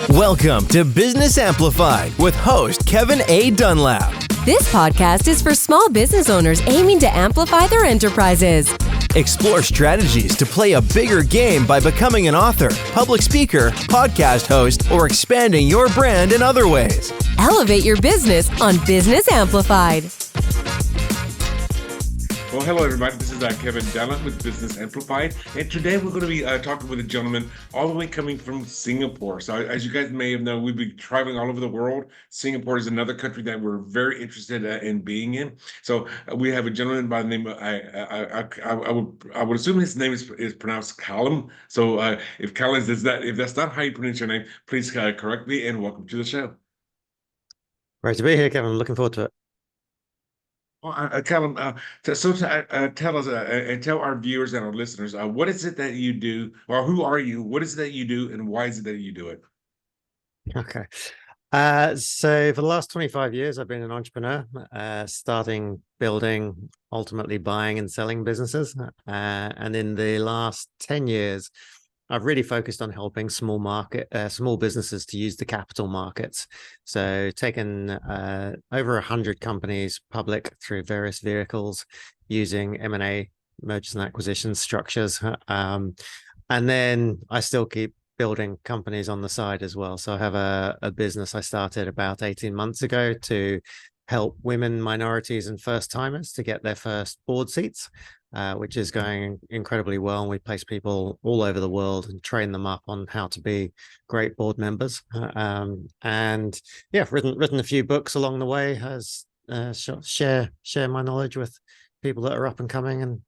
Welcome to Business Amplified with host Kevin A. Dunlap. This podcast is for small business owners aiming to amplify their enterprises. Explore strategies to play a bigger game by becoming an author, public speaker, podcast host, or expanding your brand in other ways. Elevate your business on Business Amplified. Well, hello, everybody. This is Kevin Dunlap with Business Amplified. And today we're going to be talking with a gentleman all the way coming from Singapore. So as you guys may have known, we've been traveling all over the world. Singapore is another country that we're very interested in being in. So we have a gentleman by the name of, I would assume his name is pronounced Callum. So if Callum if that's not how you pronounce your name, please correct me, and welcome to the show. Great to be here, Kevin. I'm looking forward to it. Well, Callum, tell us and tell our viewers and our listeners, what is it that you do, or who are you? What is it that you do, and why is it that you do it? Okay. So for the last 25 years, I've been an entrepreneur, starting, building, ultimately buying and selling businesses. And in the last 10 years, I've really focused on helping small businesses to use the capital markets. So taken over 100 companies public through various vehicles using M&A, mergers and acquisitions structures. And then I still keep building companies on the side as well. So I have a business I started about 18 months ago to help women, minorities, and first timers to get their first board seats, which is going incredibly well. And we place people all over the world and train them up on how to be great board members. And yeah, written a few books along the way, as share my knowledge with people that are up and coming, and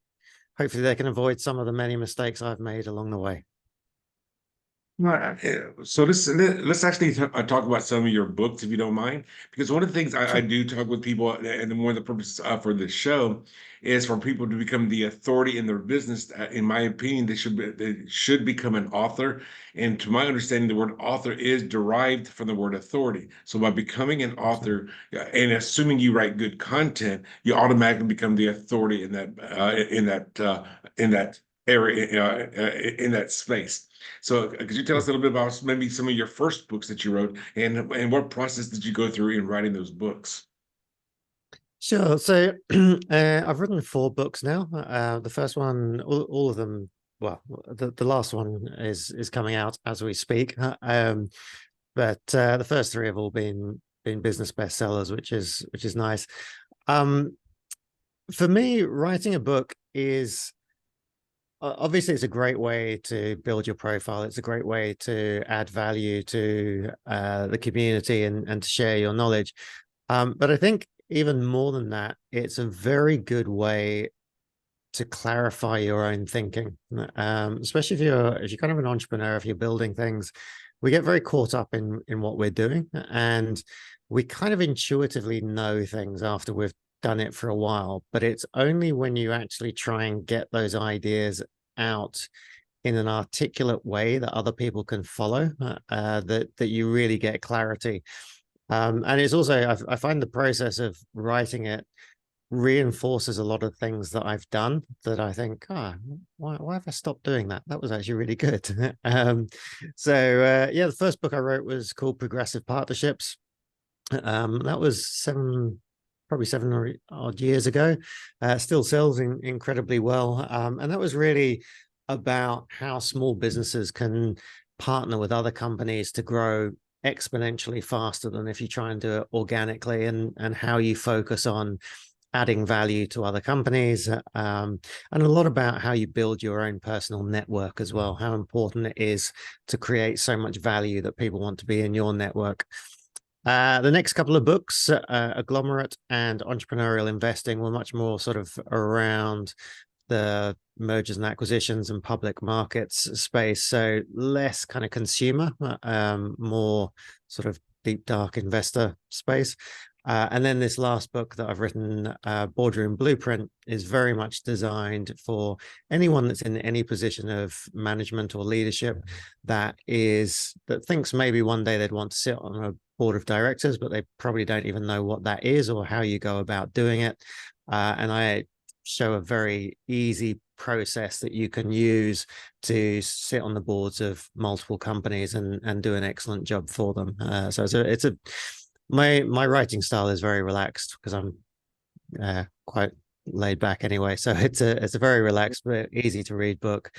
hopefully they can avoid some of the many mistakes I've made along the way. So let's actually talk about some of your books, if you don't mind, because one of the things I do talk with people, and one of the purposes for this show is for people to become the authority in their business. In my opinion, they should become an author, and to my understanding, the word author is derived from the word authority. So by becoming an author and assuming you write good content, you automatically become the authority in that area, in that space. So could you tell us a little bit about maybe some of your first books that you wrote, and what process did you go through in writing those books? Sure. So I've written 4 books now. The first one, all of them, well, the last one is coming out as we speak. But the first 3 have all been business bestsellers, which is nice. For me, writing a book is obviously, it's a great way to build your profile. It's a great way to add value to the community and to share your knowledge. But I think even more than that, it's a very good way to clarify your own thinking, especially if you're kind of an entrepreneur, if you're building things. We get very caught up in what we're doing, and we kind of intuitively know things after we've done it for a while, but it's only when you actually try and get those ideas out in an articulate way that other people can follow that you really get clarity. And it's also, I find the process of writing it reinforces a lot of things that I've done that I think, why have I stopped doing that? That was actually really good. So the first book I wrote was called Progressive Partnerships. That was probably 7 or odd years ago. Still sells incredibly well. And that was really about how small businesses can partner with other companies to grow exponentially faster than if you try and do it organically, and how you focus on adding value to other companies, and a lot about how you build your own personal network as well, how important it is to create so much value that people want to be in your network. The next couple of books, Agglomerate and Entrepreneurial Investing, were much more sort of around the mergers and acquisitions and public markets space. So less kind of consumer, more sort of deep, dark investor space. And then this last book that I've written, Boardroom Blueprint, is very much designed for anyone that's in any position of management or leadership that thinks maybe one day they'd want to sit on a board of directors, but they probably don't even know what that is or how you go about doing it. And I show a very easy process that you can use to sit on the boards of multiple companies and do an excellent job for them. So my writing style is very relaxed because I'm quite laid back anyway. So it's a very relaxed but easy to read book,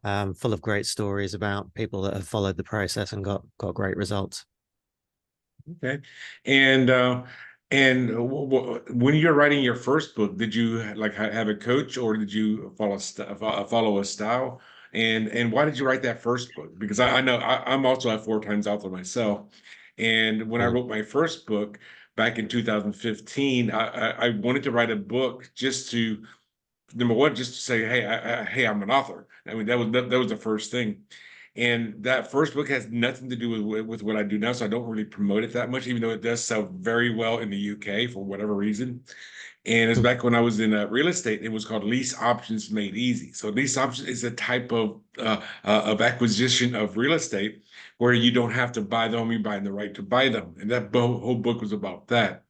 full of great stories about people that have followed the process and got great results. Okay. And when you're writing your first book, did you like have a coach, or did you follow a style? And why did you write that first book? Because I know I'm also a four times author myself. And when I Mm. wrote my first book back in 2015, I wanted to write a book just to, number one, just to say, hey, I'm an author. I mean, that was the first thing. And that first book has nothing to do with what I do now, so I don't really promote it that much, even though it does sell very well in the UK for whatever reason. And it's back when I was in real estate. It was called Lease Options Made Easy. So lease options is a type of acquisition of real estate where you don't have to buy them; you're buying the right to buy them. And that whole book was about that.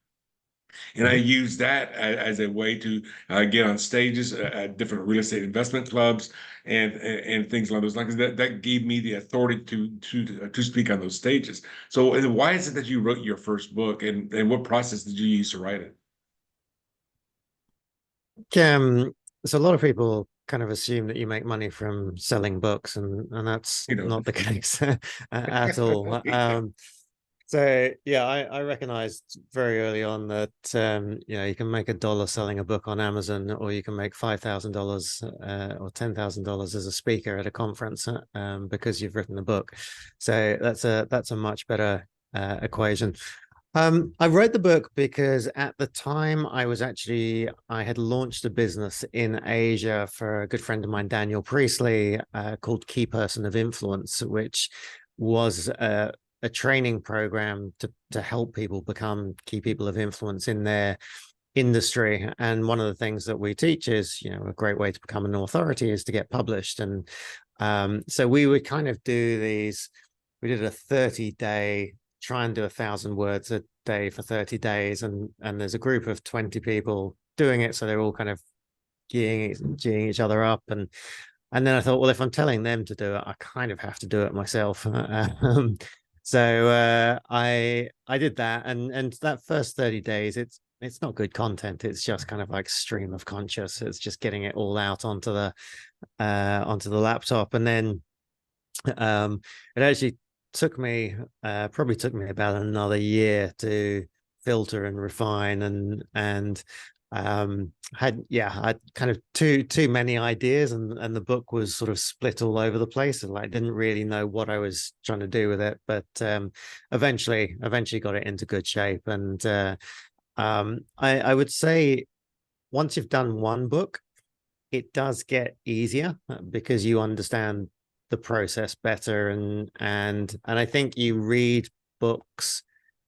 And I Mhm. use that as a way to get on stages at different real estate investment clubs and things along those lines. That gave me the authority to speak on those stages. So, and why is it that you wrote your first book, and what process did you use to write it? um, so a lot of people kind of assume that you make money from selling books, and that's You know, not the case at all. So yeah, I recognized very early on that you can make $1 selling a book on Amazon, or you can make $5,000 or $10,000 as a speaker at a conference because you've written a book. So that's a much better equation. I wrote the book because at the time I had launched a business in Asia for a good friend of mine, Daniel Priestley, called Key Person of Influence, which was a training program to help people become key people of influence in their industry. And one of the things that we teach is, a great way to become an authority is to get published. And so we would kind of do these. We did a 30-day, try and do 1,000 words a day for 30 days, and there's a group of 20 people doing it, so they're all kind of geeing each other up, and then I thought, well, if I'm telling them to do it, I kind of have to do it myself. So I did that, and that first 30 days, it's not good content. It's just kind of like stream of conscious. It's just getting it all out onto the laptop, and then it actually probably took me about another year to filter and refine and I had kind of too many ideas, and the book was sort of split all over the place, and I didn't really know what I was trying to do with it, but eventually got it into good shape. And I would say once you've done one book, it does get easier because you understand the process better, and I think you read books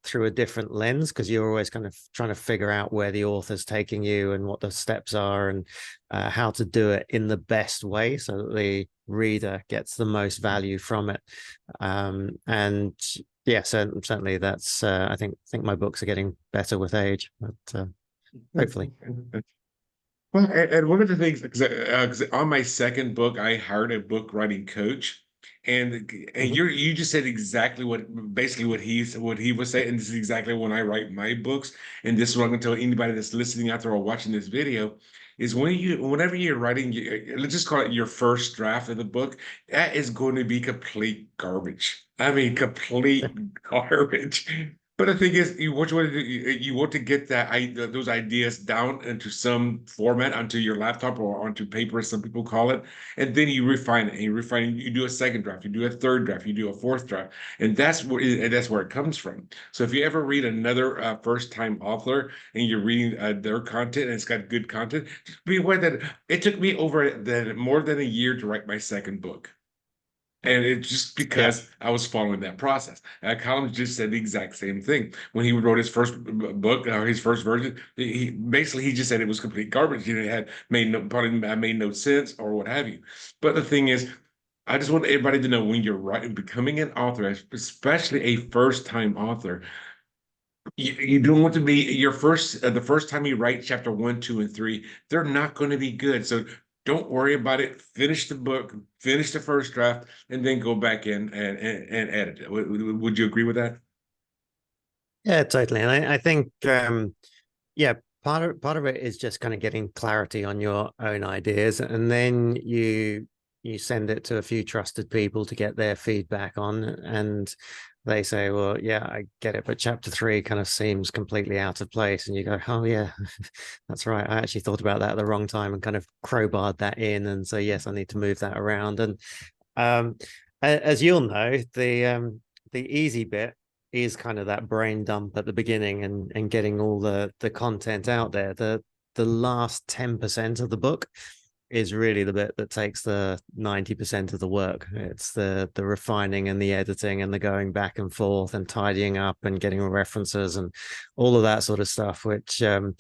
through a different lens because you're always kind of trying to figure out where the author's taking you and what the steps are, and how to do it in the best way so that the reader gets the most value from it. And yeah, so certainly that's I think my books are getting better with age, but hopefully. Well, and one of the things, because on my second book, I hired a book writing coach, and Mhm. you just said exactly basically what he was saying, and this is exactly when I write my books, and this is what I'm going to tell anybody that's listening out there or watching this video, is whenever you're writing, let's just call it your first draft of the book, that is going to be complete garbage. I mean, complete garbage. But the thing is, what you want to do, you want to get those ideas down into some format onto your laptop or onto paper, as some people call it, and then you refine it. And you refine. You do a second draft, you do a third draft, you do a fourth draft, and that's where it comes from. So if you ever read another first-time author and you're reading their content and it's got good content, just be aware that it took me more than a year to write my second book. And it's just Yeah. because I was following that process. Callum just said the exact same thing when he wrote his first book or his first version. He just said it was complete garbage. It had made no sense or what have you. But the thing is, I just want everybody to know when you're writing, becoming an author, especially a first time author, you don't want to be the first time you write chapter 1, 2, and 3. They're not going to be good. So Don't worry about it. Finish the book, finish the first draft, and then go back in and edit it. Would you agree with that? Yeah, totally. And I think yeah, part of it is just kind of getting clarity on your own ideas, and then you send it to a few trusted people to get their feedback on, and they say, well, yeah, I get it, but chapter 3 kind of seems completely out of place. And you go, oh yeah, that's right, I actually thought about that at the wrong time and kind of crowbarred that in, and so yes, I need to move that around. And um as you'll know, the easy bit is kind of that brain dump at the beginning, and getting all the content out there. The last 10% of the book is really the bit that takes the 90% of the work. It's the refining and the editing and the going back and forth and tidying up and getting references and all of that sort of stuff, which and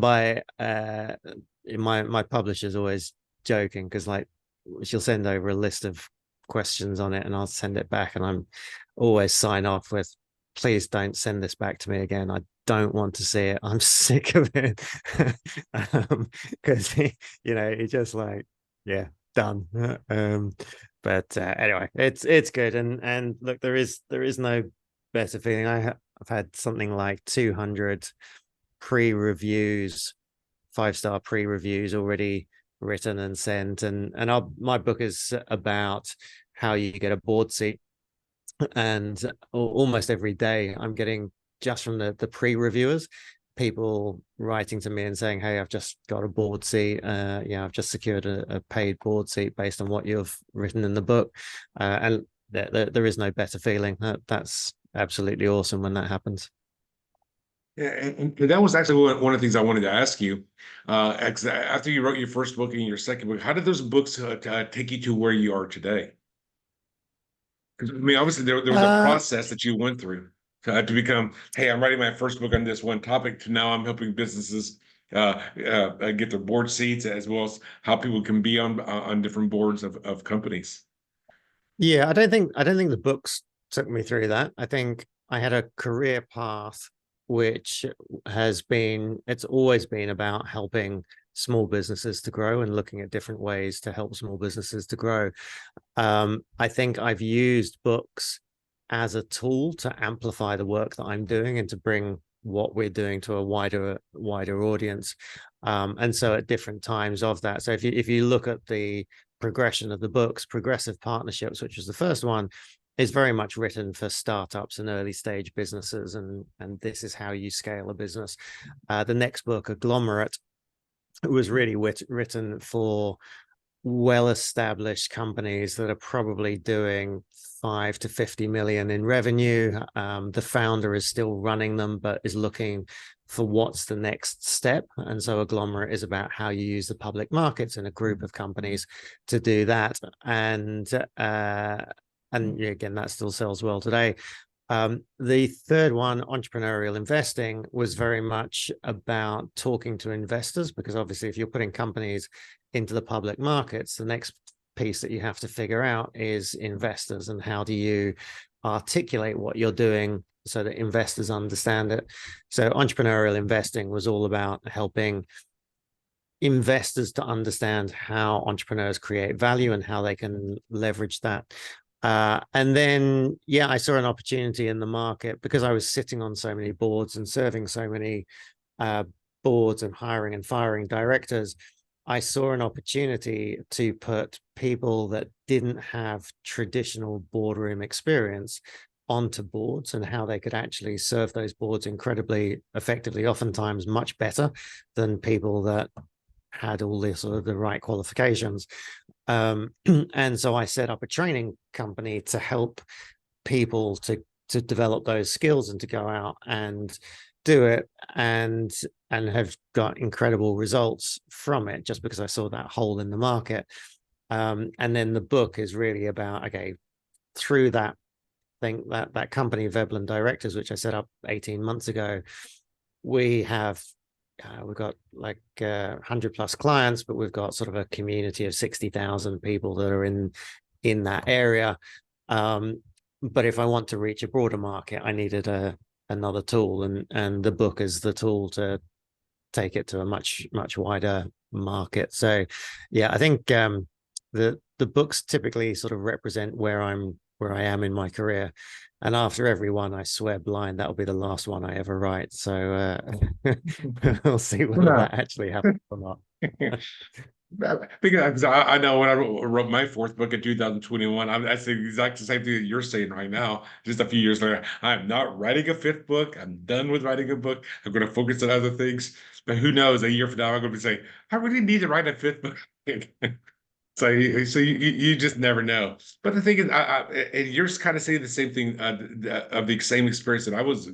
by my publisher's always joking, because like she'll send over a list of questions on it and I'll send it back, and I'm always sign off with, please don't send this back to me again. I don't want to see it. I'm sick of it. Because it's just like, yeah, done. But anyway, it's good. And look, there is no better feeling. I've had something like 200 pre-reviews, 5-star pre-reviews already written and sent. And my book is about how you get a board seat, and almost every day I'm getting, just from the pre-reviewers, people writing to me and saying, hey, I've just got a board seat, I've just secured a paid board seat based on what you've written in the book, and there is no better feeling. That's absolutely awesome when that happens. Yeah, and that was actually one of the things I wanted to ask you. After you wrote your first book and your second book, how did those books take you to where you are today? Because I mean, obviously there was a process that you went through to become, hey, I'm writing my first book on this one topic, to now I'm helping businesses get their board seats, as well as how people can be on different boards of companies. Yeah, I don't think the books took me through that. I think I had a career path which it's always been about helping small businesses to grow and looking at different ways to help small businesses to grow. I think I've used books as a tool to amplify the work that I'm doing and to bring what we're doing to a wider audience. And so at different times of that. So if you look at the progression of the books, Progressive Partnerships, which was the first one, is very much written for startups and early stage businesses, and this is how you scale a business. The next book, Agglomerate, was really written for well-established companies that are probably doing 5 to 50 million in revenue. The founder is still running them, but is looking for what's the next step. And so Agglomerate is about how you use the public markets in a group of companies to do that. And again, that still sells well today. The third one, Entrepreneurial Investing, was very much about talking to investors, because obviously if you're putting companies into the public markets, the next piece that you have to figure out is investors, and how do you articulate what you're doing so that investors understand it. So Entrepreneurial Investing was all about helping investors to understand how entrepreneurs create value and how they can leverage that. And then, I saw an opportunity in the market, because I was sitting on so many boards and serving so many boards and hiring and firing directors. I saw an opportunity to put people that didn't have traditional boardroom experience onto boards, and how they could actually serve those boards incredibly effectively, oftentimes much better than people that had all the sort of the right qualifications. And so I set up a training company to help people to develop those skills and to go out and do it, and have got incredible results from it, just because I saw that hole in the market. And then the book is really about, okay, through that thing, that company, Veblen Directors, which I set up 18 months ago, we've got like 100 plus clients, but we've got sort of a community of 60,000 people that are in that area. But if I want to reach a broader market, I needed another tool, and the book is the tool to take it to a much wider market. So yeah, I think the books typically sort of represent where I am in my career, and after every one, I swear blind that'll be the last one I ever write. So we'll see whether that actually happens or not. Because I know when I wrote my fourth book in 2021, I say exactly the same thing that you're saying right now. Just a few years later, I'm not writing a fifth book. I'm done with writing a book. I'm going to focus on other things. But who knows? A year from now, I'm going to be saying, I really need to write a fifth book. So you just never know. But the thing is, and you're kind of saying the same thing of the same experience that I was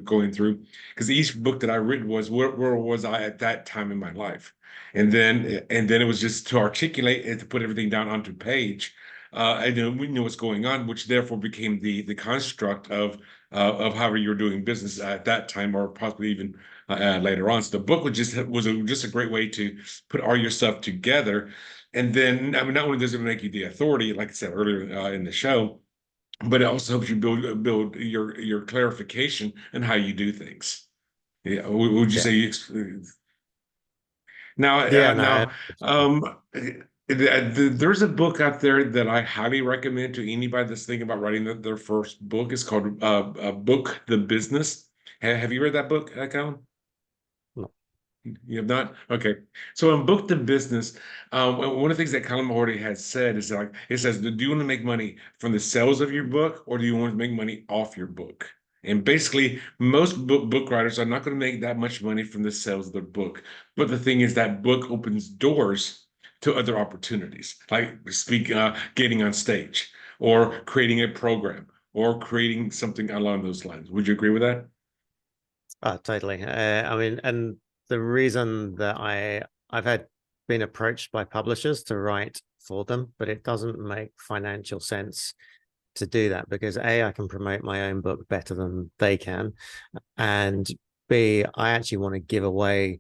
going through, because each book that I read was where was I at that time in my life, and then it was just to articulate and to put everything down onto page, and then we knew what's going on, which therefore became the construct of however you're doing business at that time, or possibly even later on. So the book was just a great way to put all your stuff together. And then, I mean, not only does it make you the authority, like I said earlier in the show, but it also helps you build your clarification and how you do things. Yeah, would you Yeah. say now? Yeah, no. Now, there's a book out there that I highly recommend to anybody that's thinking about writing their first book. It's called "Book the Business." Have you read that book, Colin? No. You have not? Okay. So in Book the Business, one of the things that Colin Mahorty has said is like, it says, do you want to make money from the sales of your book, or do you want to make money off your book? And basically, most book writers are not going to make that much money from the sales of their book. But the thing is that book opens doors to other opportunities, like getting on stage, or creating a program, or creating something along those lines. Would you agree with that? Oh, totally. I mean, and the reason that I've been approached by publishers to write for them, but it doesn't make financial sense to do that because A, I can promote my own book better than they can, and B, I actually want to give away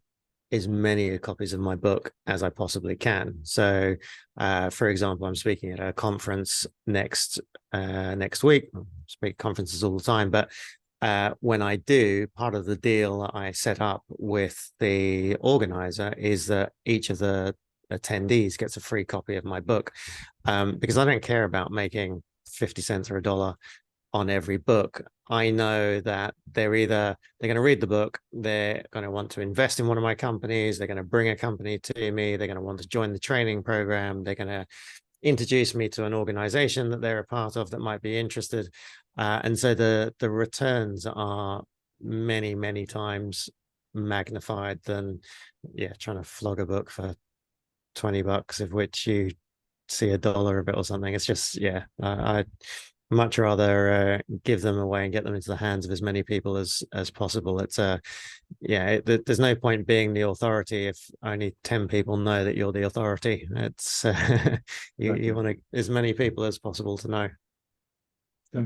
as many copies of my book as I possibly can. So, for example, I'm speaking at a conference next week. I speak conferences all the time, but when I do, part of the deal that I set up with the organizer is that each of the attendees gets a free copy of my book, because I don't care about making 50 cents or a dollar on every book. I know that they're going to read the book, they're going to want to invest in one of my companies, they're going to bring a company to me, they're going to want to join the training program, they're going to introduce me to an organization that they're a part of that might be interested. And so the returns are many times magnified than trying to flog a book for $20, of which you see $1 of it or something. It's just I much rather give them away and get them into the hands of as many people as possible. It's there's no point being the authority if only 10 people know that you're the authority. It's you want as many people as possible to know.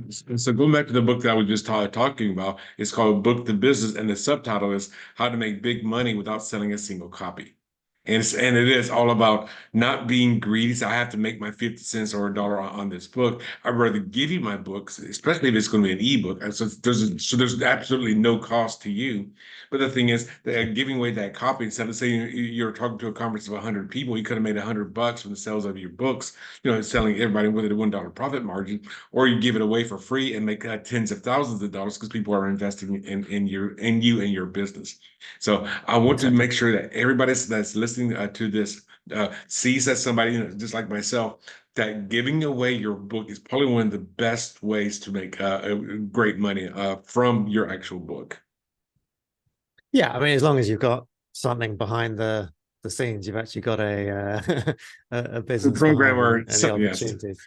So going back to the book that I was just talking about, it's called Book the Business, and the subtitle is How to Make Big Money Without Selling a Single Copy. And it is all about not being greedy. So I have to make my 50 cents or a dollar on this book. I'd rather give you my books, especially if it's going to be an ebook. And so there's absolutely no cost to you. But the thing is, giving away that copy, instead of saying you're talking to a conference of 100 people, you could have made $100 from the sales of your books, selling everybody with a $1 profit margin, or you give it away for free and make tens of thousands of dollars because people are investing in you and your business. So I want to make sure that everybody that's listening to this sees that somebody, just like myself, that giving away your book is probably one of the best ways to make great money from your actual book. Yeah, I mean, as long as you've got something behind the scenes, you've actually got a business program or and the something. opportunities.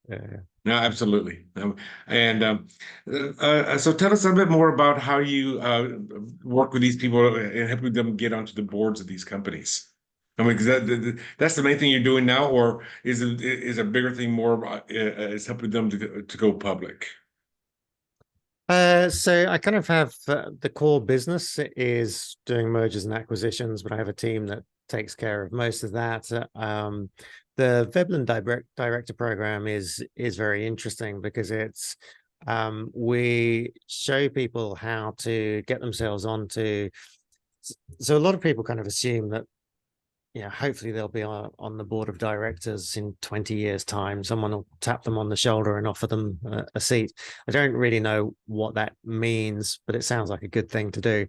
Yes. No, absolutely. So tell us a bit more about how you work with these people and helping them get onto the boards of these companies. I mean, because that's the main thing you're doing now, or is a bigger thing more about is helping them to go public? So I kind of have the core business is doing mergers and acquisitions, but I have a team that takes care of most of that. The Veblen Director Program is very interesting because it's we show people how to get themselves onto So a lot of people kind of assume that, hopefully they'll be on the board of directors in 20 years' time. Someone will tap them on the shoulder and offer them a seat. I don't really know what that means, but it sounds like a good thing to do.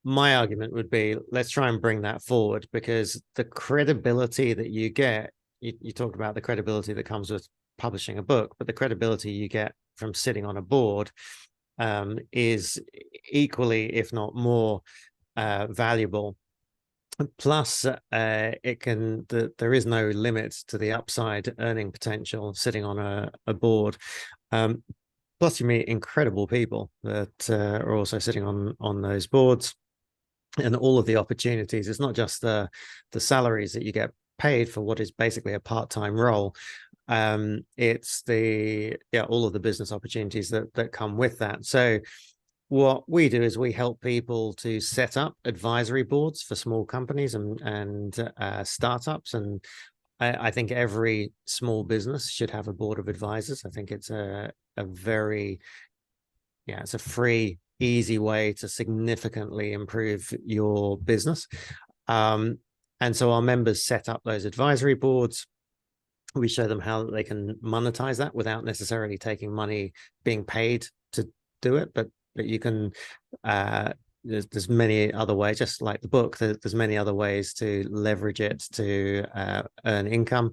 My argument would be, let's try and bring that forward, because the credibility that you get, you talked about the credibility that comes with publishing a book, but the credibility you get from sitting on a board is equally, if not more, valuable. Plus, there is no limit to the upside earning potential sitting on a board. Plus, you meet incredible people that are also sitting on those boards, and all of the opportunities. It's not just the salaries that you get paid for what is basically a part-time role. It's all of the business opportunities that come with that. So what we do is we help people to set up advisory boards for small companies and startups. And I think every small business should have a board of advisors. I think it's it's a free, easy way to significantly improve your business. And so our members set up those advisory boards. We show them how they can monetize that without necessarily taking money, being paid to do it, but you can there's many other ways, just like the book, there's many other ways to leverage it to earn income.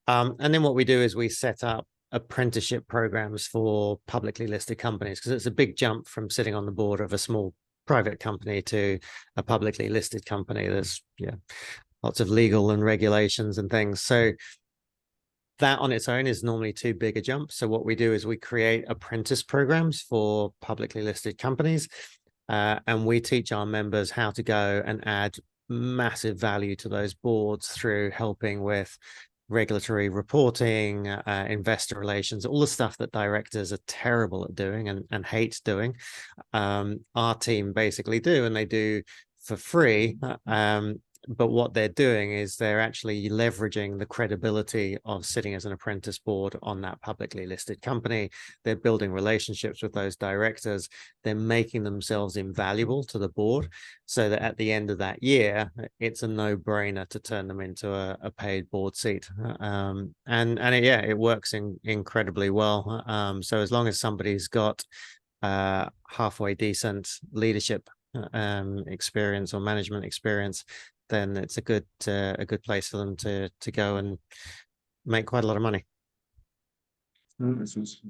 And then what we do is we set up apprenticeship programs for publicly listed companies, because it's a big jump from sitting on the board of a small private company to a publicly listed company. There's lots of legal and regulations and things. So that on its own is normally too big a jump. So what we do is we create apprentice programs for publicly listed companies, and we teach our members how to go and add massive value to those boards through helping with regulatory reporting, investor relations, all the stuff that directors are terrible at doing and hate doing. Our team basically do, and they do for free. But what they're doing is they're actually leveraging the credibility of sitting as an apprentice board on that publicly listed company. They're building relationships with those directors. They're making themselves invaluable to the board, so that at the end of that year, it's a no-brainer to turn them into a paid board seat. It works incredibly well. So as long as somebody's got halfway decent leadership experience or management experience, then it's a good place for them to go and make quite a lot of money.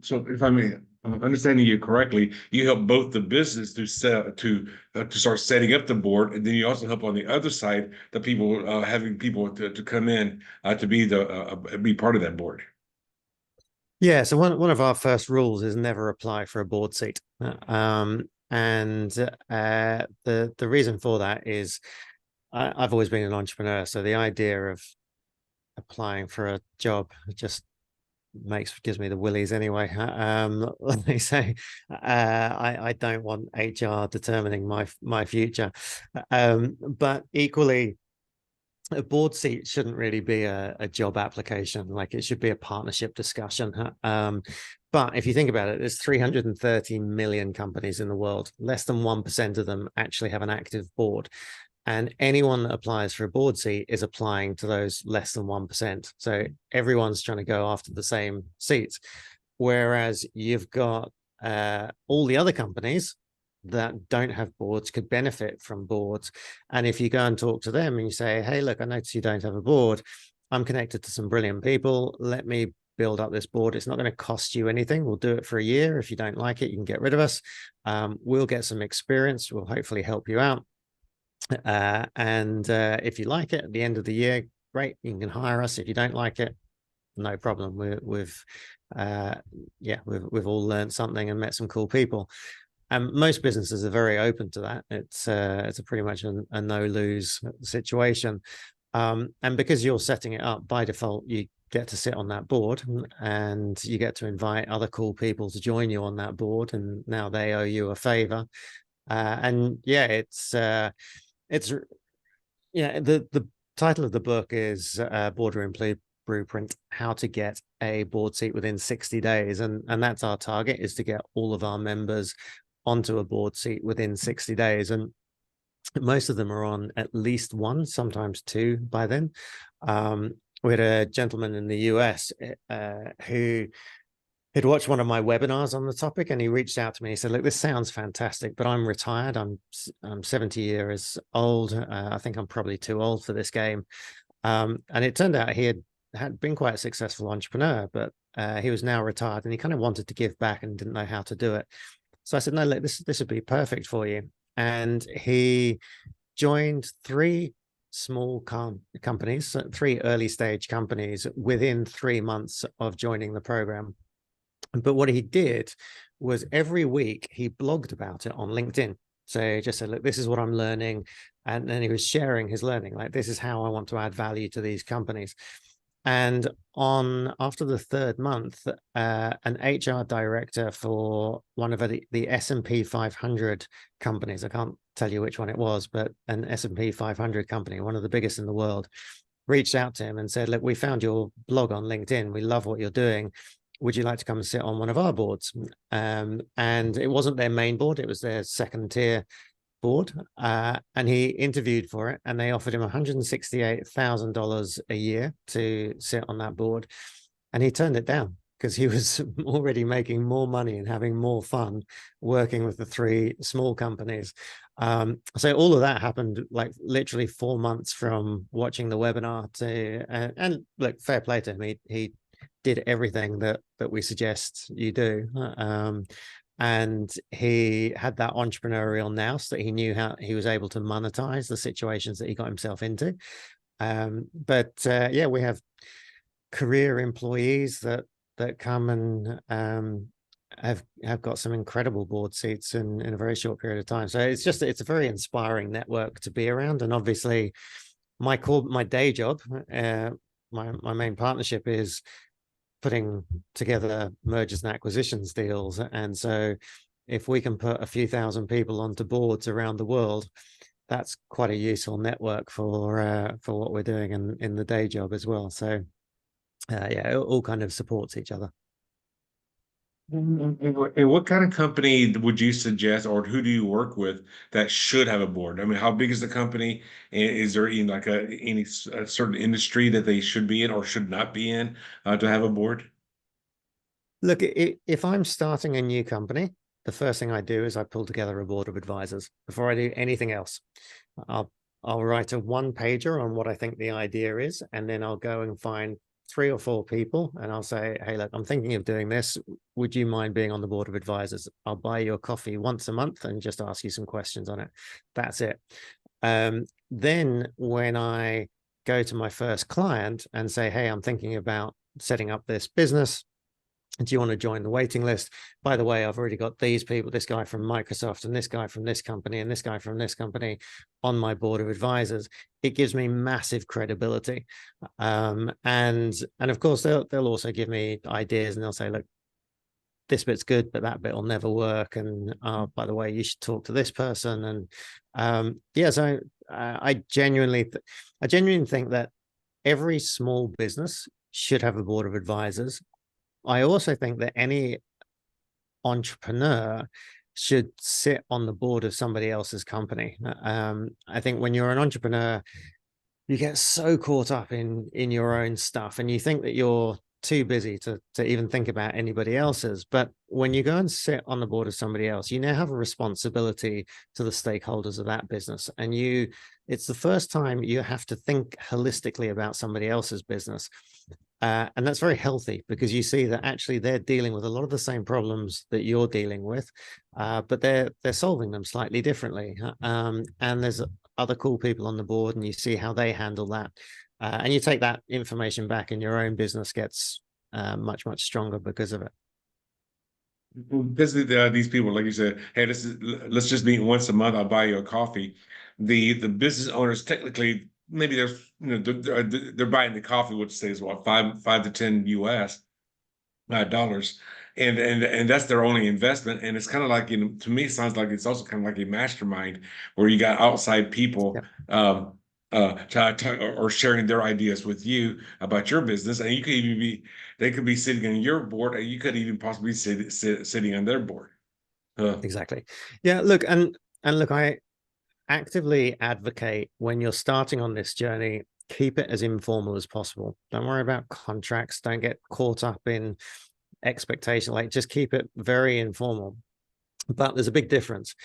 So if I'm understanding you correctly, you help both the business to start setting up the board, and then you also help on the other side the people having people to come in to be part of that board. Yeah. So one of our first rules is never apply for a board seat, and the reason for that is I've always been an entrepreneur, so the idea of applying for a job just gives me the willies anyway. Let me say, I don't want HR determining my future, but equally, a board seat shouldn't really be a job application. Like, it should be a partnership discussion. But if you think about it, there's 330 million companies in the world. Less than 1% of them actually have an active board. And anyone that applies for a board seat is applying to those less than 1%. So everyone's trying to go after the same seats. Whereas you've got all the other companies that don't have boards could benefit from boards. And if you go and talk to them and you say, hey, look, I notice you don't have a board. I'm connected to some brilliant people. Let me build up this board. It's not going to cost you anything. We'll do it for a year. If you don't like it, you can get rid of us. We'll get some experience. We'll hopefully help you out. If you like it at the end of the year, great, you can hire us. If you don't like it, no problem. We've all learned something and met some cool people. And most businesses are very open to that. It's a pretty much a no-lose situation. And because you're setting it up by default, you get to sit on that board, and you get to invite other cool people to join you on that board, and now they owe you a favor. The title of the book is Boardroom Blueprint: How to Get a Board Seat Within 60 Days. And that's our target, is to get all of our members onto a board seat within 60 days. And Most of them are on at least one, sometimes two by then. We had a gentleman in the US who had watched one of my webinars on the topic, and he reached out to me. He said, "Look, this sounds fantastic, but I'm retired. I'm 70 years old. I think I'm probably too old for this game." And it turned out he had been quite a successful entrepreneur, but he was now retired, and he kind of wanted to give back and didn't know how to do it. So I said, "No, look, this would be perfect for you." And he joined three small companies, three early stage companies within 3 months of joining the program. But what he did was every week he blogged about it on LinkedIn. So he just said, "Look, this is what I'm learning." And then he was sharing his learning, like, this is how I want to add value to these companies. And after the third month, an HR director for one of the S&P 500 companies, I can't tell you which one it was, but an S&P 500 company, one of the biggest in the world, reached out to him and said, "Look, we found your blog on LinkedIn. We love what you're doing. Would you like to come and sit on one of our boards?" And it wasn't their main board, it was their second tier board. And he interviewed for it, and they offered him $168,000 a year to sit on that board. And he turned it down because he was already making more money and having more fun working with the three small companies. So all of that happened like literally 4 months from watching the webinar to, and look, fair play to him. He did everything that we suggest you do. And he had that entrepreneurial nous that he knew how he was able to monetize the situations that he got himself into. But yeah, we have career employees that come and have got some incredible board seats in a very short period of time. So it's a very inspiring network to be around. And obviously my day job, my main partnership is putting together mergers and acquisitions deals. And so if we can put a few thousand people onto boards around the world, that's quite a useful network for what we're doing in the day job as well. So yeah, it all kind of supports each other. And what kind of company would you suggest, or who do you work with that should have a board? I mean, how big is the company? And is there any a certain industry that they should be in or should not be in to have a board? Look, if I'm starting a new company, the first thing I do is I pull together a board of advisors before I do anything else. I'll write a one pager on what I think the idea is, and then I'll go and find 3 or 4 people, and I'll say, "Hey, look, I'm thinking of doing this. Would you mind being on the board of advisors? I'll buy you a coffee once a month and just ask you some questions on it." That's it. Then when I go to my first client and say, "Hey, I'm thinking about setting up this business. Do you want to join the waiting list? By the way, I've already got these people, this guy from Microsoft and this guy from this company and this guy from this company on my board of advisors." It gives me massive credibility. And of course, they'll also give me ideas, and they'll say, "Look, this bit's good, but that bit will never work. And by the way, you should talk to this person." And yeah, so I genuinely think that every small business should have a board of advisors. I also think that any entrepreneur should sit on the board of somebody else's company. I think when you're an entrepreneur, you get so caught up in your own stuff, and you think that you're too busy to even think about anybody else's. But when you go and sit on the board of somebody else, you now have a responsibility to the stakeholders of that business. And it's the first time you have to think holistically about somebody else's business. And that's very healthy, because you see that actually they're dealing with a lot of the same problems that you're dealing with, but they're solving them slightly differently. And there's other cool people on the board, and you see how they handle that. And you take that information back, and your own business gets much, much stronger because of it. Because these people, like you said, "Hey, let's just meet once a month. I'll buy you a coffee." The business owners technically, maybe they're buying the coffee, which says what, 5 to 10 US dollars, and that's their only investment. And it's kind of like, to me, it sounds like it's also kind of like a mastermind where you got outside people. Yep. Or sharing their ideas with you about your business, and they could be sitting on your board, and you could even possibly sitting on their board. Exactly. Yeah. Look, and look, actively advocate when you're starting on this journey, keep it as informal as possible. Don't worry about contracts. Don't get caught up in expectation. Like, just keep it very informal. But there's a big difference.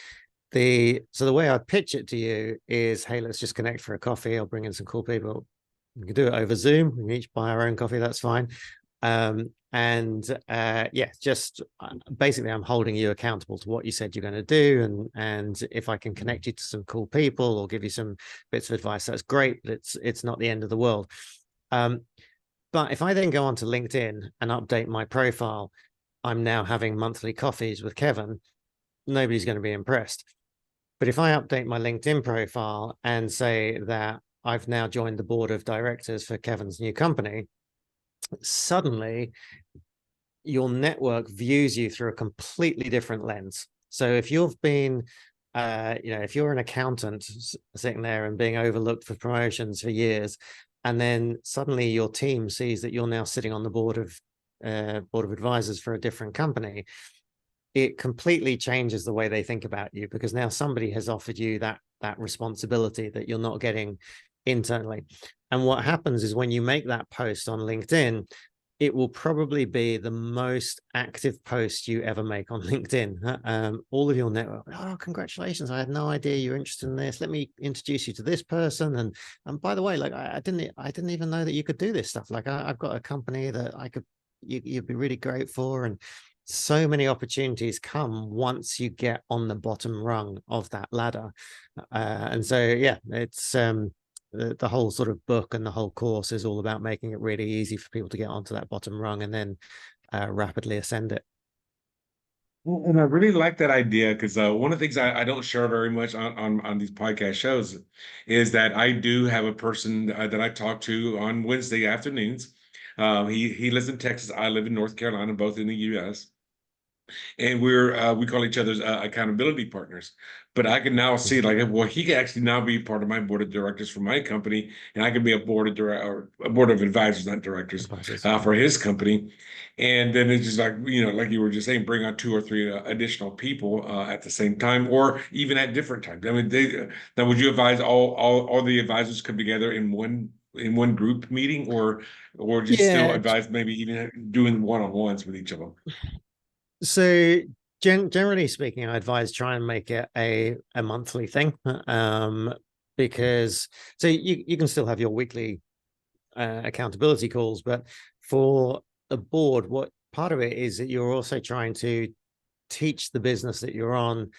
So the way I pitch it to you is, hey, let's just connect for a coffee. I'll bring in some cool people. We can do it over Zoom. We can each buy our own coffee. That's fine. Just basically, I'm holding you accountable to what you said you're going to do, and if I can connect you to some cool people or give you some bits of advice, that's great. It's not the end of the world. But if I then go onto LinkedIn and update my profile, I'm now having monthly coffees with Kevin. Nobody's going to be impressed. But if I update my LinkedIn profile and say that I've now joined the board of directors for Kevin's new company, suddenly your network views you through a completely different lens. So if you've been, if you're an accountant sitting there and being overlooked for promotions for years, and then suddenly your team sees that you're now sitting on the board of advisors for a different company, it completely changes the way they think about you, because now somebody has offered you that responsibility that you're not getting internally. And what happens is, when you make that post on LinkedIn, it will probably be the most active post you ever make on LinkedIn. All of your network, oh, congratulations, I had no idea you're interested in this. Let me introduce you to this person. And by the way, like, I didn't even know that you could do this stuff. Like, I've got a company that you'd be really great for. And so many opportunities come once you get on the bottom rung of that ladder. And so, yeah, it's the whole sort of book and the whole course is all about making it really easy for people to get onto that bottom rung and then rapidly ascend it. Well, and I really like that idea, because one of the things I don't share very much on these podcast shows is that I do have a person that I talk to on Wednesday afternoons. He lives in Texas. I live in North Carolina, both in the U.S. And we call each other's accountability partners. But I can now see, like, well, he can actually now be part of my board of directors for my company, and I can be a board of advisors, not directors, for his company. And then it's just like, like you were just saying, bring on 2 or 3 additional people at the same time, or even at different times. I mean, now, would you advise all the advisors come together in one group meeting, or do you still advise maybe even doing one-on-ones with each of them? So generally speaking, I advise try and make it a monthly thing, because so you can still have your weekly accountability calls, but for the board, what part of it is that you're also trying to teach the business that you're on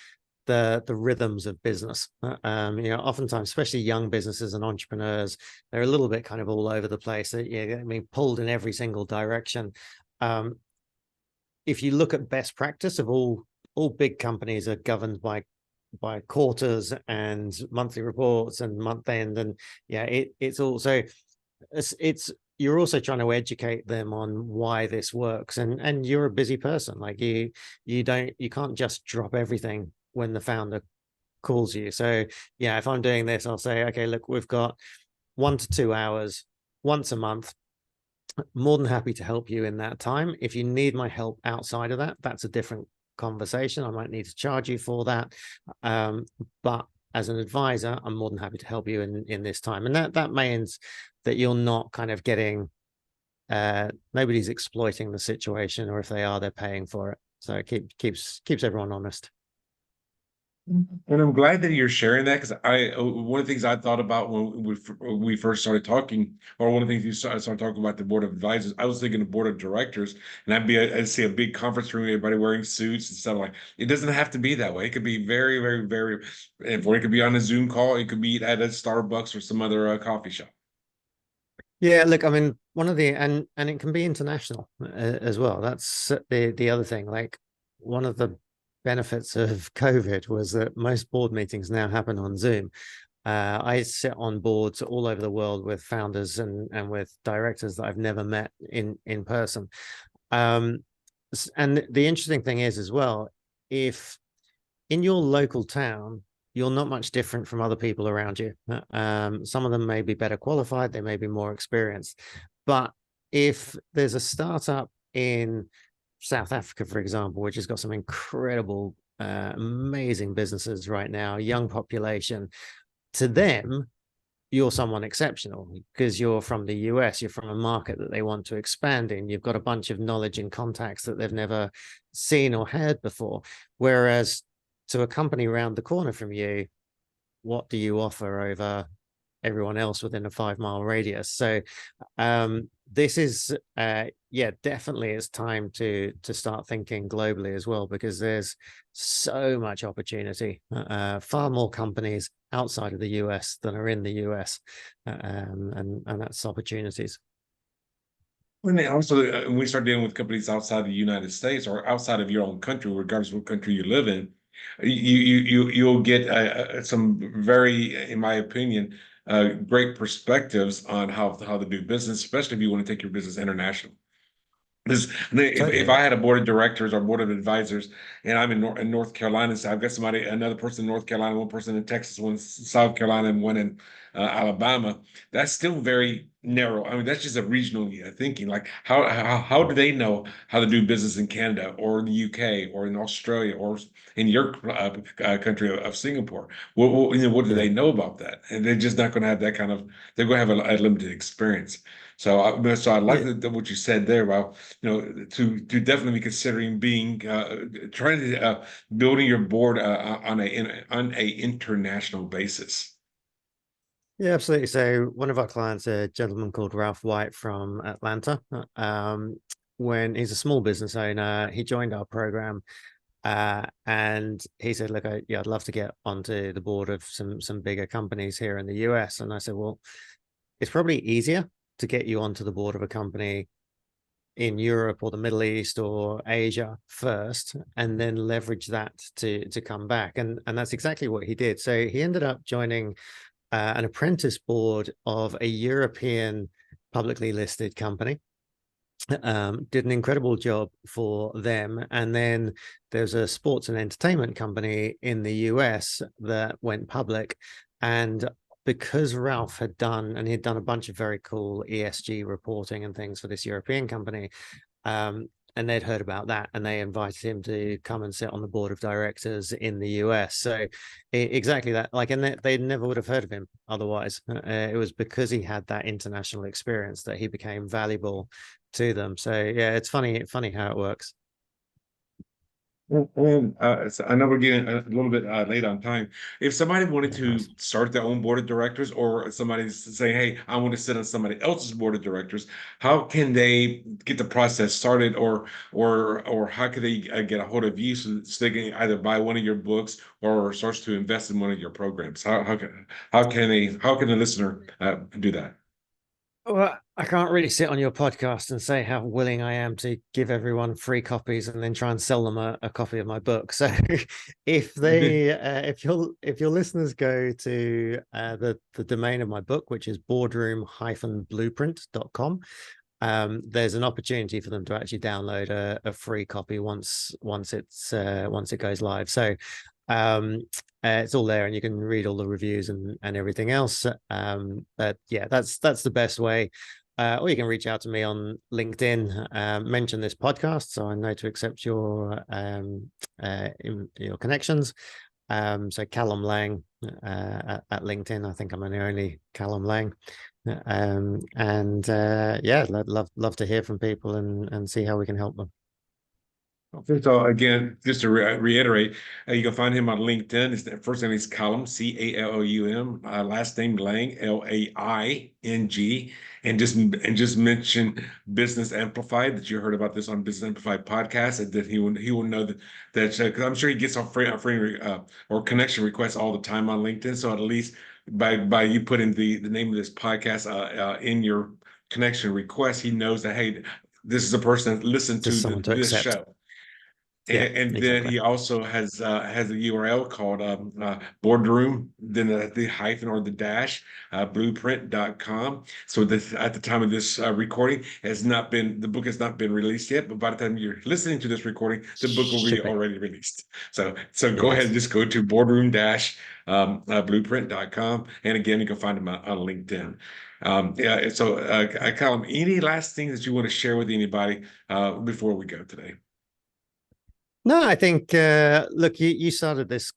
the rhythms of business. Oftentimes, especially young businesses and entrepreneurs, they're a little bit kind of all over the place. Pulled in every single direction. If you look at best practice of all big companies are governed by quarters and monthly reports and month end, and it's also you're also trying to educate them on why this works, and you're a busy person. Like, you can't just drop everything when the founder calls you. So if I'm doing this, I'll say, okay, look, we've got 1 to 2 hours once a month. More than happy to help you in that time. If you need my help outside of that, that's a different conversation. I might need to charge you for that. But as an advisor, I'm more than happy to help you in this time. And that means that you're not kind of getting, nobody's exploiting the situation, or if they are, they're paying for it. So it keeps everyone honest. And I'm glad that you're sharing that, because one of the things I thought about when we first started talking, or one of the things you started talking about the board of advisors, I was thinking the board of directors, and I'd see a big conference room, everybody wearing suits and stuff. Like, it doesn't have to be that way. It could be very, very, very, or it could be on a Zoom call. It could be at a Starbucks or some other coffee shop. Yeah, look, I mean, one of the and it can be international as well. That's the other thing. Like, one of the benefits of COVID was that most board meetings now happen on Zoom. I sit on boards all over the world with founders and with directors that I've never met in person. And the interesting thing is, as well, if in your local town you're not much different from other people around you. Some of them may be better qualified, they may be more experienced. But if there's a startup in South Africa, for example, which has got some incredible amazing businesses right now, young population. To them, you're someone exceptional because you're from the US, you're from a market that they want to expand in. You've got a bunch of knowledge and contacts that they've never seen or heard before. Whereas to a company around the corner from you, what do you offer over everyone else within a 5 mile radius? So this is yeah, definitely it's time to start thinking globally as well, because there's so much opportunity, far more companies outside of the US than are in the US, and that's opportunities. When they also, when we start dealing with companies outside the United States or outside of your own country, regardless of what country you live in, you'll get some very, in my opinion, great perspectives on how to do business, especially if you want to take your business international. Because if Totally. I had a board of directors or board of advisors, and I'm in North Carolina, so I've got another person in North Carolina, one person in Texas, one in South Carolina, and one in Alabama. That's still very narrow. I mean, that's just a regional thinking. Like, how do they know how to do business in Canada or in the UK or in Australia or in your country of Singapore? What do Yeah. they know about that? And they're just not going to have that kind of. They're going to have a limited experience. So I like Yeah. what you said there about to definitely be considering being trying to building your board on a international basis. Yeah, absolutely. So one of our clients, a gentleman called Ralph White from Atlanta, when he's a small business owner, he joined our program, and he said, "Look, yeah, I'd love to get onto the board of some bigger companies here in the US." And I said, "Well, it's probably easier to get you onto the board of a company in Europe or the Middle East or Asia first, and then leverage that to come back." And that's exactly what he did. So he ended up joining an apprentice board of a European publicly listed company. Did an incredible job for them. And then there's a sports and entertainment company in the US that went public. And because Ralph had done, and he'd done a bunch of very cool ESG reporting and things for this European company, and they'd heard about that, and they invited him to come and sit on the board of directors in the US. So exactly that, like, and they never would have heard of him otherwise. It was because he had that international experience that he became valuable to them. So yeah, it's funny how it works. And so I know we're getting a little bit late on time. If somebody wanted Yeah, to nice. start their own board of directors, or somebody's saying, "Hey, I want to sit on somebody else's board of directors," how can they get the process started, or how can they get a hold of you so they can either buy one of your books or start to invest in one of your programs? How can the listener do that? Well, I can't really sit on your podcast and say how willing I am to give everyone free copies and then try and sell them a copy of my book. So if they if your listeners go to the domain of my book, which is boardroom-blueprint.com, there's an opportunity for them to actually download a free copy once it goes live. So it's all there, and you can read all the reviews and everything else. But yeah, that's the best way. Or you can reach out to me on LinkedIn, mention this podcast, so I know to accept your connections. So Callum Laing at LinkedIn. I think I'm the only Callum Laing. And yeah, love to hear from people and see how we can help them. Okay, so again, just to reiterate, you can find him on LinkedIn. His first name is Callum, Callum, last name Lang, Laing, and just mention Business Amplified, that you heard about this on Business Amplified podcast, and that he will know that because I'm sure he gets a free or connection requests all the time on LinkedIn. So at least by you putting the name of this podcast in your connection request, he knows that, hey, this is a person that listened Just to someone to this accept. show. Yeah, And then exactly. he also has a URL called boardroom, then the hyphen or the dash blueprint.com. So this, at the time of this recording, the book has not been released yet, but by the time you're listening to this recording, the book will be Shipping. already released. So go ahead and Yes. just go to boardroom dash blueprint.com. And again, you can find him on LinkedIn. Yeah, so Callum, any last things that you want to share with anybody before we go today? No, I think, look, you started this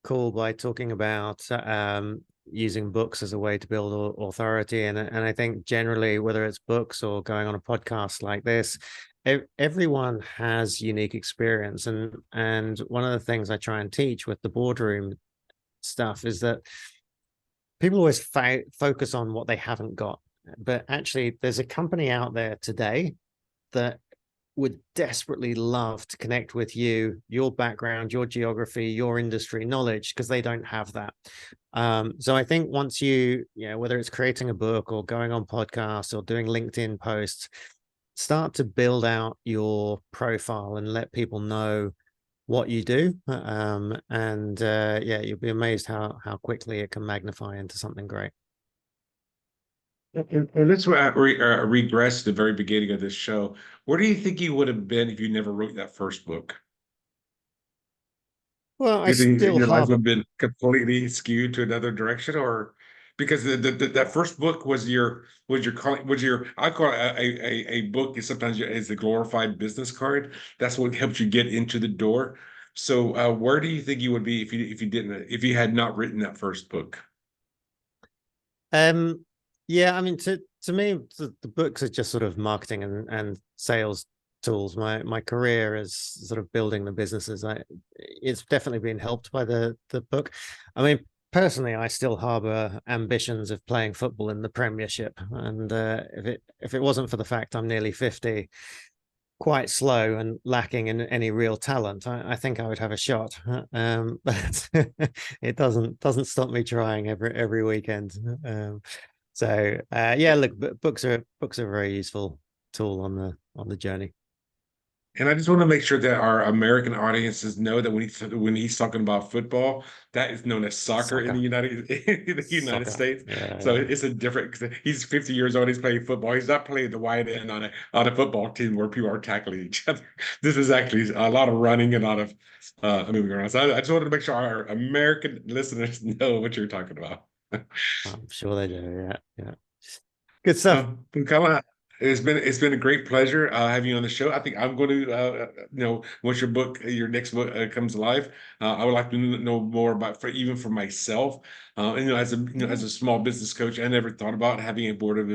call by talking about using books as a way to build authority. And I think generally, whether it's books or going on a podcast like this, everyone has unique experience. And one of the things I try and teach with the boardroom stuff is that people always focus on what they haven't got. But actually, there's a company out there today that would desperately love to connect with you, your background, your geography, your industry knowledge, because they don't have that. So I think once whether it's creating a book or going on podcasts or doing LinkedIn posts, start to build out your profile and let people know what you do. You'll be amazed how quickly it can magnify into something great. Let's regress to the very beginning of this show. Where do you think you would have been if you never wrote that first book? Well, Do you think your life would have been completely skewed to another direction, or because that first book was your I call it a book is sometimes is a glorified business card. That's what helped you get into the door. So where do you think you would be if you had not written that first book? Yeah, I mean, to me, the books are just sort of marketing and sales tools. My career is sort of building the businesses. It's definitely been helped by the book. I mean, personally, I still harbor ambitions of playing football in the Premiership, and if it wasn't for the fact I'm nearly 50, quite slow and lacking in any real talent, I think I would have a shot. But it doesn't stop me trying every weekend. Look, books are a very useful tool on the journey. And I just want to make sure that our American audiences know that when he's talking about football, that is known as soccer. In the United States. Yeah, so it's a different. He's 50 years old. He's playing football. He's not playing the wide end on a football team where people are tackling each other. This is actually a lot of running and a lot of moving around. So I just wanted to make sure our American listeners know what you're talking about. I'm sure they do. Yeah. Good stuff. It's been a great pleasure having you on the show. I think I'm going to, once your next book comes alive, I would like to know more about for myself. As a small business coach, I never thought about having a board of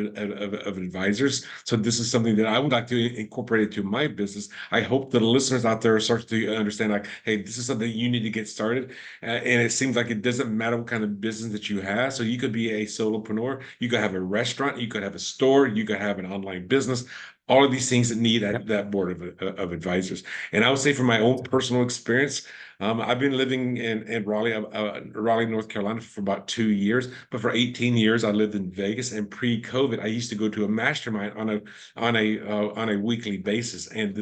advisors. So this is something that I would like to incorporate into my business. I hope that the listeners out there start to understand, like, hey, this is something you need to get started. And it seems like it doesn't matter what kind of business that you have. So you could be a solopreneur, you could have a restaurant, you could have a store, you could have an online business. All of these things that need that board of advisors. And I would say from my own personal experience, I've been living in Raleigh, North Carolina for about 2 years, but for 18 years I lived in Vegas. And pre-COVID, I used to go to a mastermind on a weekly basis, and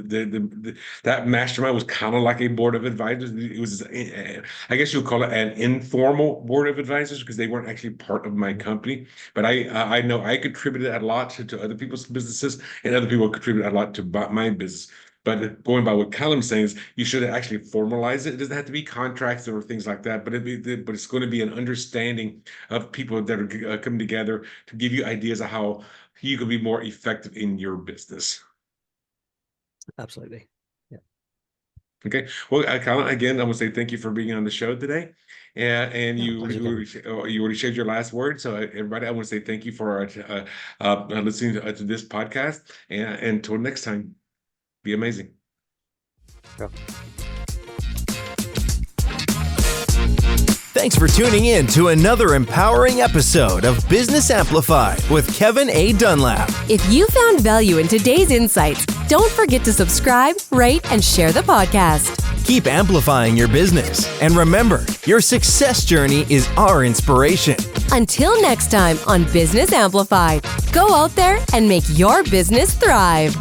that mastermind was kind of like a board of advisors. It was, I guess you'll call it an informal board of advisors because they weren't actually part of my company. But I know I contributed a lot to other people's businesses, and other people contributed a lot to my business. But going by what Callum's saying is you should actually formalize it. It doesn't have to be contracts or things like that, but it's going to be an understanding of people that are coming together to give you ideas of how you can be more effective in your business. Absolutely. Yeah. Okay. Well, Callum, again, I want to say thank you for being on the show today. And you already shared your last word. So everybody, I want to say thank you for listening to this podcast. And until next time. Be amazing. Yeah. Thanks for tuning in to another empowering episode of Business Amplified with Kevin A. Dunlap. If you found value in today's insights, don't forget to subscribe, rate, and share the podcast. Keep amplifying your business. And remember, your success journey is our inspiration. Until next time on Business Amplified, go out there and make your business thrive.